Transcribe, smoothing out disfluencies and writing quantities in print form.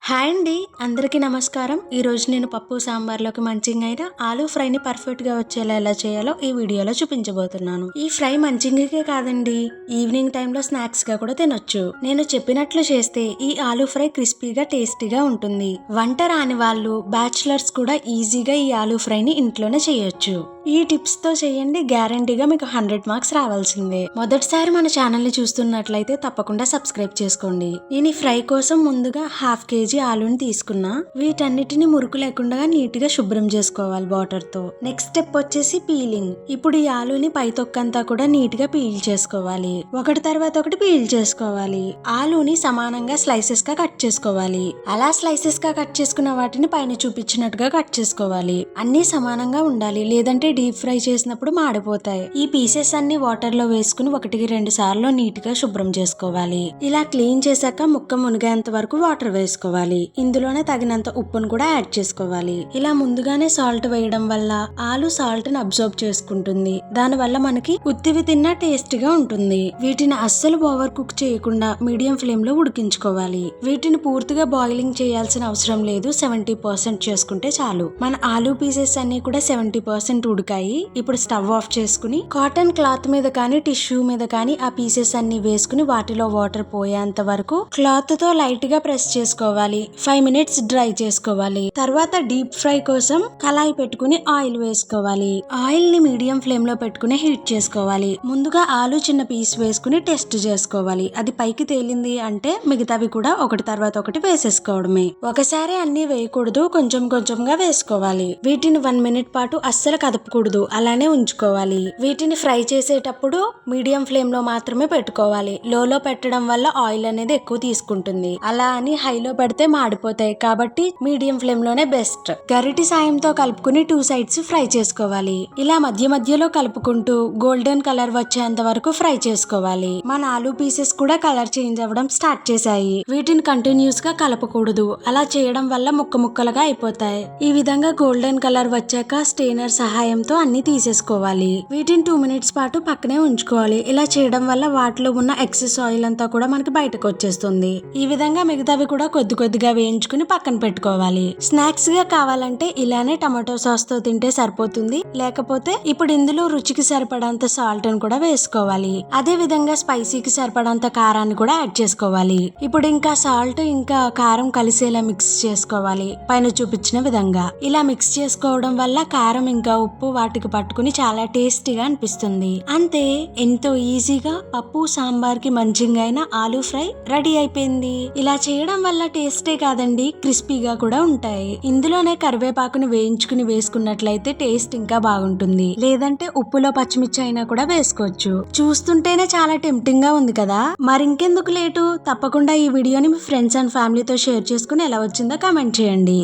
Hi అండి, అందరికీ నమస్కారం. ఈరోజు నేను పప్పు సాంబార్లోకి మంచిగా అయిన ఆలూ ఫ్రైని పర్ఫెక్ట్గా వచ్చేలా ఎలా చేయాలో ఈ వీడియోలో చూపించబోతున్నాను. ఈ ఫ్రై మంచిగాకే కాదండి, ఈవినింగ్ టైంలో స్నాక్స్గా కూడా తినొచ్చు. నేను చెప్పినట్లు చేస్తే ఈ ఆలూ ఫ్రై క్రిస్పీగా టేస్టీగా ఉంటుంది. వంట రాని వాళ్ళు, బ్యాచులర్స్ కూడా ఈజీగా ఈ ఆలూ ఫ్రైని ఇంట్లోనే చేయొచ్చు. ఈ టిప్స్ తో చేయండి, గ్యారంటీగా మీకు 100 మార్క్స్ రావాల్సిందే. మొదటిసారి మన ఛానల్ ని చూస్తున్నట్లయితే తప్పకుండా సబ్స్క్రైబ్ చేసుకోండి. నేను ఈ ఫ్రై కోసం ముందుగా 1/2 kg ఆలూని తీసుకున్నా. వీటన్నిటిని మురుకు లేకుండా నీట్ గా శుభ్రం చేసుకోవాలి వాటర్ తో. నెక్స్ట్ స్టెప్ వచ్చేసి పీలింగ్. ఇప్పుడు ఈ ఆలూని పై తొక్కంతా కూడా నీట్ గా పీల్ చేసుకోవాలి. ఒకటి తర్వాత ఒకటి పీల్ చేసుకోవాలి. ఆలూని సమానంగా స్లైసెస్ గా కట్ చేసుకోవాలి. అలా స్లైసెస్ గా కట్ చేసుకున్న వాటిని పైన చూపించినట్టుగా కట్ చేసుకోవాలి. అన్ని సమానంగా ఉండాలి, లేదంటే డీప్ ఫ్రై చేసినప్పుడు మాడిపోతాయి. ఈ పీసెస్ అన్ని వాటర్ లో వేసుకుని 1-2 సార్లు నీట్ గా శుభ్రం చేసుకోవాలి. ఇలా క్లీన్ చేశాక ముక్క మునిగేంత వరకు వాటర్ వేసుకోవాలి. ఇందులోనే తగినంత ఉప్పును కూడా యాడ్ చేసుకోవాలి. ఇలా ముందుగానే సాల్ట్ వేయడం వల్ల ఆలు సాల్ట్ ని అబ్జర్వ్ చేసుకుంటుంది. దాని వల్ల మనకి ఉత్తివి తిన్నా టేస్ట్ గా ఉంటుంది. వీటిని అస్సలు ఓవర్ కుక్ చేయకుండా మీడియం ఫ్లేమ్ లో ఉడికించుకోవాలి. వీటిని పూర్తిగా బాయిలింగ్ చేయాల్సిన అవసరం లేదు, 70% చేసుకుంటే చాలు. మన ఆలు పీసెస్ అన్ని కూడా 70% ఉడికాయి. ఇప్పుడు స్టవ్ ఆఫ్ చేసుకుని కాటన్ క్లాత్ మీద కానీ టిష్యూ మీద కానీ ఆ పీసెస్ అన్ని వేసుకుని వాటిలో వాటర్ పోయేంత వరకు క్లాత్ తో లైట్ గా ప్రెస్ చేసుకోవాలి. 5 minutes డ్రై చేసుకోవాలి. తర్వాత డీప్ ఫ్రై కోసం కళాయి పెట్టుకుని ఆయిల్ వేసుకోవాలి. ఆయిల్ ని మీడియం ఫ్లేమ్ లో పెట్టుకుని హీట్ చేసుకోవాలి. ముందుగా ఆలు చిన్న పీస్ వేసుకుని టెస్ట్ చేసుకోవాలి. అది పైకి తేలింది అంటే మిగతావి కూడా ఒకటి తర్వాత ఒకటి వేసేసుకోవడమే. ఒకసారి అన్ని వేయకూడదు, కొంచెం కొంచెంగా వేసుకోవాలి. వీటిని 1 minute పాటు అస్సలు కదపకూడదు, అలానే ఉంచుకోవాలి. వీటిని ఫ్రై చేసేటప్పుడు మీడియం ఫ్లేమ్ లో మాత్రమే పెట్టుకోవాలి. లోలో పెట్టడం వల్ల ఆయిల్ అనేది ఎక్కువ తీసుకుంటుంది. అలా అని హైలో పెడితే మాడిపోతాయి, కాబట్టి మీడియం ఫ్లేమ్ లోనే బెస్ట్. గరిటి సాయంతో కలుపుకుని 2 sides ఫ్రై చేసుకోవాలి. ఇలా మధ్య మధ్యలో కలుపుకుంటూ గోల్డెన్ కలర్ వచ్చేంత వరకు ఫ్రై చేసుకోవాలి. మన ఆలూ పీసెస్ కూడా కలర్ చేంజ్ అవ్వడం స్టార్ట్ చేశాయి. వీటిని కంటిన్యూస్ గా కలపకూడదు, అలా చేయడం వల్ల ముక్క ముక్కలుగా అయిపోతాయి. ఈ విధంగా గోల్డెన్ కలర్ వచ్చాక స్టెయినర్ సహాయంతో అన్ని తీసేసుకోవాలి. వీటిని 2 minutes పాటు పక్కనే ఉంచుకోవాలి. ఇలా చేయడం వల్ల వాటిలో ఉన్న ఎక్సెస్ ఆయిల్ అంతా కూడా మనకి బయటకు వచ్చేస్తుంది. ఈ విధంగా మిగతావి కూడా కొద్ది కొద్దిగా వేయించుకుని పక్కన పెట్టుకోవాలి. స్నాక్స్ గా కావాలంటే ఇలానే టమాటో సాస్ తో తింటే సరిపోతుంది. లేకపోతే ఇప్పుడు ఇందులో రుచికి సరిపడంత సాల్ట్ ని కూడా వేసుకోవాలి. అదే విధంగా స్పైసీకి సరిపడంత కారాన్ని కూడా యాడ్ చేసుకోవాలి. ఇప్పుడు ఇంకా సాల్ట్ ఇంకా కారం కలిసేలా మిక్స్ చేసుకోవాలి. పైన చూపించిన విధంగా ఇలా మిక్స్ చేసుకోవడం వల్ల కారం ఇంకా ఉప్పు వాటికి పట్టుకుని చాలా టేస్టీగా అనిపిస్తుంది. అంతే, ఎంతో ఈజీగా పప్పు సాంబార్ కి మంచిగా అయిన ఆలూ ఫ్రై రెడీ అయిపోయింది. ఇలా చేయడం వల్ల టేస్టే కాదండి, క్రిస్పీగా కూడా ఉంటాయి. ఇందులోనే కరివేపాకుని వేయించుకుని వేసుకున్నట్లయితే టేస్ట్ ఇంకా బాగుంటుంది. లేదంటే ఉప్పులో పచ్చిమిర్చి అయినా కూడా వేసుకోవచ్చు. చూస్తుంటేనే చాలా టెంప్టింగ్ గా ఉంది కదా. మరింకెందుకు లేటు, తప్పకుండా ఈ వీడియోని మీ ఫ్రెండ్స్ అండ్ ఫ్యామిలీతో షేర్ చేసుకుని ఎలా వచ్చిందో కామెంట్ చేయండి.